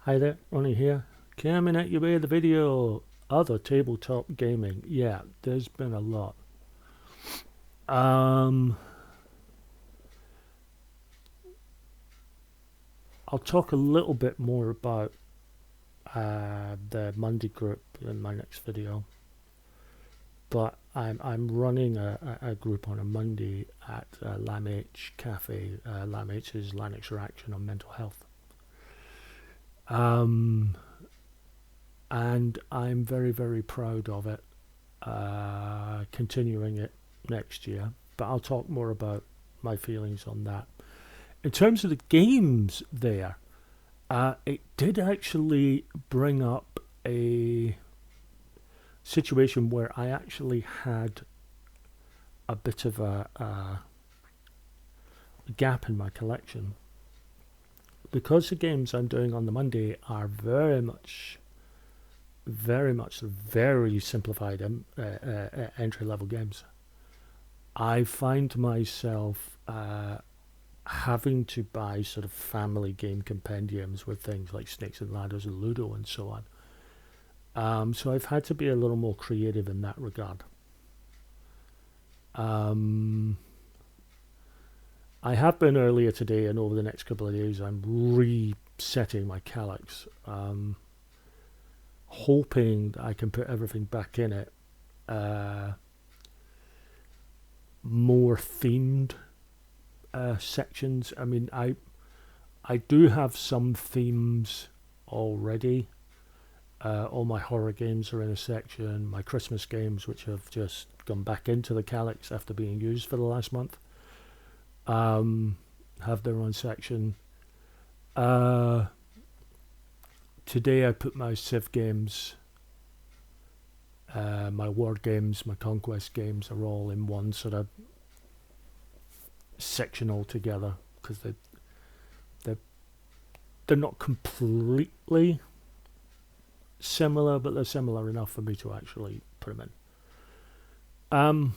Hi there, Ronnie here. Coming at you with the video. Other tabletop gaming. Yeah, there's been a lot. Um, I'll talk a little bit more about the Monday group in my next video. But I'm running a group on a Monday at LamH Cafe. LamH is Linux Reaction on Mental Health. And I'm very, very proud of it. Continuing it next year, but I'll talk more about my feelings on that. In terms of the games there, it did actually bring up a situation where I actually had a bit of a gap in my collection. Because the games I'm doing on the Monday are very simplified entry-level games. I find myself having to buy sort of family game compendiums with things like Snakes and Ladders and Ludo and so on. So I've had to be a little more creative in that regard. I have been earlier today, and over the next couple of days I'm resetting my Calyx, hoping that I can put everything back in it, more themed sections. I mean, I do have some themes already. All my horror games are in a section. My Christmas games, which have just gone back into the Calyx after being used for the last month, have their own section. Today I put my Civ games, my War games, my Conquest games are all in one sort of section altogether, because they're not completely similar, but they're similar enough for me to actually put them in.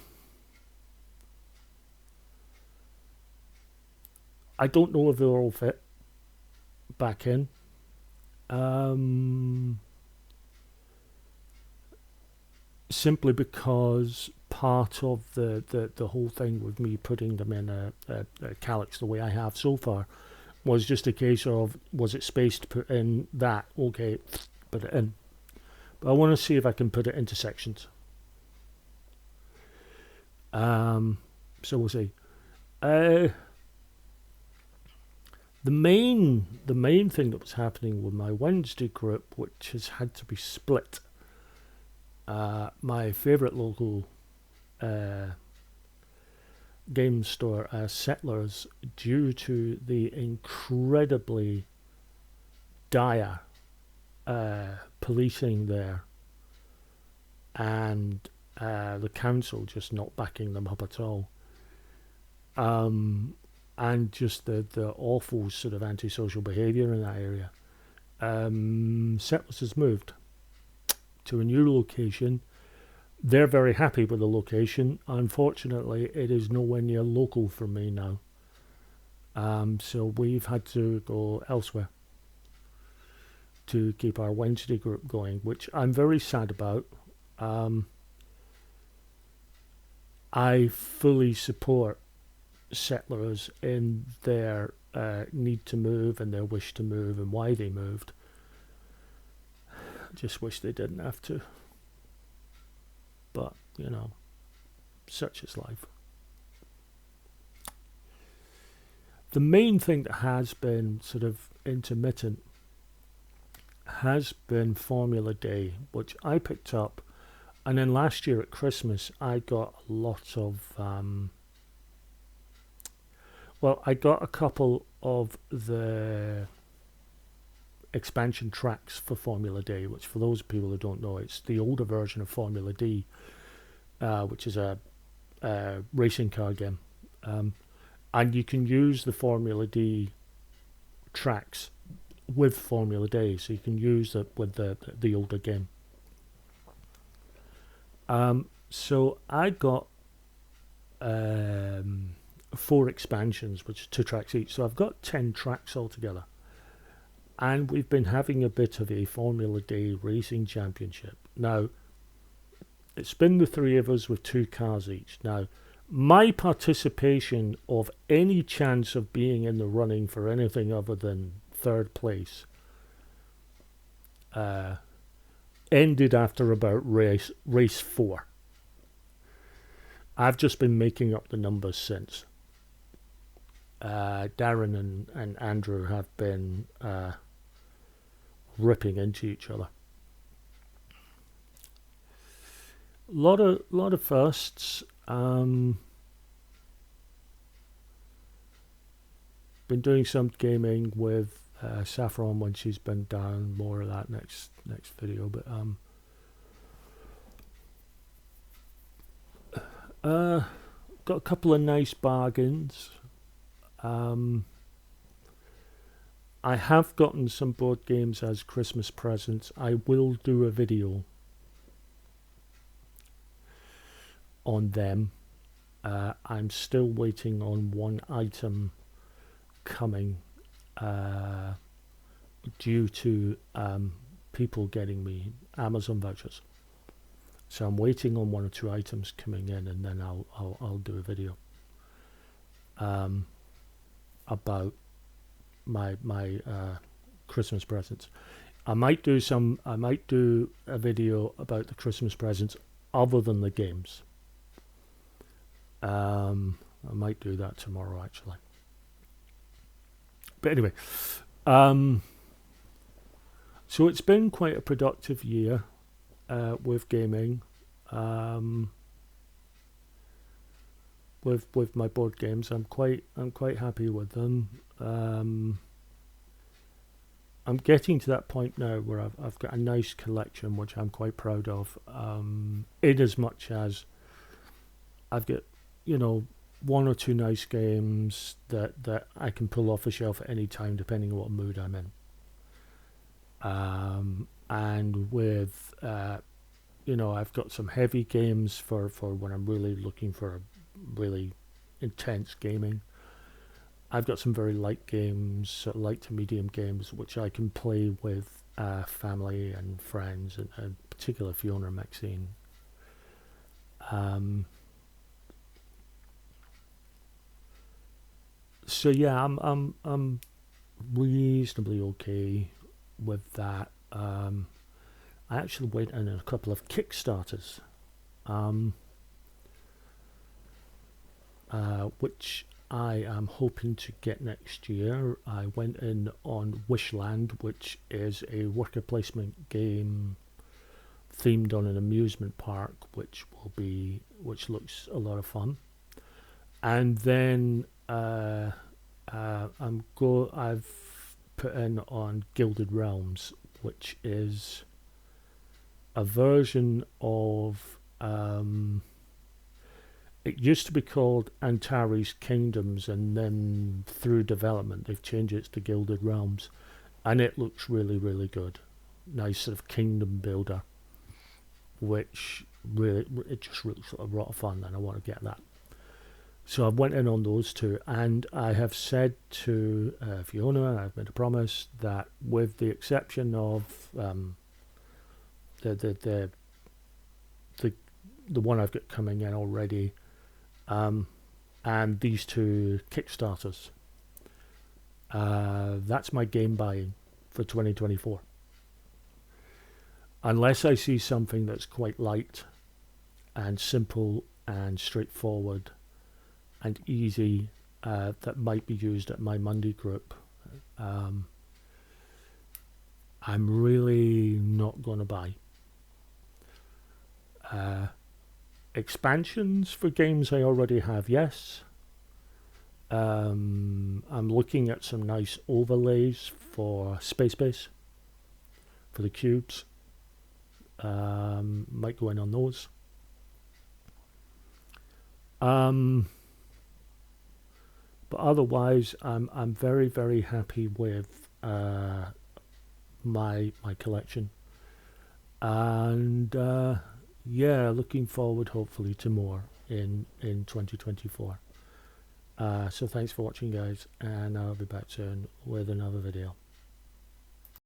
I don't know if they'll all fit back in. Simply because part of the whole thing with me putting them in a Calyx the way I have so far was just a case of, was it space to put in that? Okay, put it in. But I want to see if I can put it into sections. So we'll see. The main thing that was happening with my Wednesday group, which has had to be split, my favourite local game store, Settlers, due to the incredibly dire policing there, and the council just not backing them up at all, and just the awful sort of antisocial behaviour in that area. Settlers has moved to a new location. They're very happy with the location. Unfortunately, it is nowhere near local for me now. So we've had to go elsewhere to keep our Wednesday group going, which I'm very sad about. I fully support Settlers in their need to move and their wish to move and why they moved. I just wish they didn't have to. But, you know, such is life. The main thing that has been sort of intermittent has been Formula Day, which I picked up. And then last year at Christmas, I got a lot of... I got a couple of the expansion tracks for Formula Day, which for those people who don't know, it's the older version of Formula D, which is a racing car game. And you can use the Formula D tracks with Formula Day, so you can use it with the older game. So I got 4 expansions, which are 2 tracks each. So I've got 10 tracks altogether. and we've been having a bit of a Formula D racing championship. Now, it's been the three of us with 2 cars each. Now, my participation of any chance of being in the running for anything other than 3rd place ended after about race 4. I've just been making up the numbers since. Darren and Andrew have been ripping into each other. Lot of firsts. Been doing some gaming with Saffron when she's been down. More of that next video. But got a couple of nice bargains. I have gotten some board games as Christmas presents. I will do a video on them. I'm still waiting on one item coming due to people getting me Amazon vouchers. So I'm waiting on 1 or 2 items coming in, and then I'll do a video about my Christmas presents. I might do a video about the Christmas presents other than the games. I might do that tomorrow, actually. But anyway, so it's been quite a productive year with gaming, with my board games. I'm quite happy with them. I'm getting to that point now where I've got a nice collection, which I'm quite proud of. In as much as I've got, 1 or 2 nice games that I can pull off the shelf at any time, depending on what mood I'm in. And with, I've got some heavy games for when I'm really looking for really intense gaming. I've got some very light games, sort of light to medium games, which I can play with family and friends, and particularly Fiona and Maxine. So yeah, I'm reasonably okay with that. I actually went in a couple of Kickstarters, which I am hoping to get next year. I went in on Wishland, which is a worker placement game themed on an amusement park, which looks a lot of fun. And then I've put in on Gilded Realms, which is a version of it used to be called Antares Kingdoms, and then through development they've changed it to Gilded Realms, and it looks really, really good. Nice sort of kingdom builder, which it just looks like a lot of fun, and I want to get that. So I went in on those 2, and I have said to Fiona, I've made a promise that with the exception of the one I've got coming in already, and these 2 Kickstarters, that's my game buying for 2024. Unless I see something that's quite light and simple and straightforward and easy that might be used at my Monday group, I'm really not going to buy. Expansions for games I already have, yes. I'm looking at some nice overlays for Space Base, for the cubes. Might go in on those. But otherwise, I'm very, very happy with my collection, and looking forward hopefully to more in 2024. So thanks for watching, guys, and I'll be back soon with another video.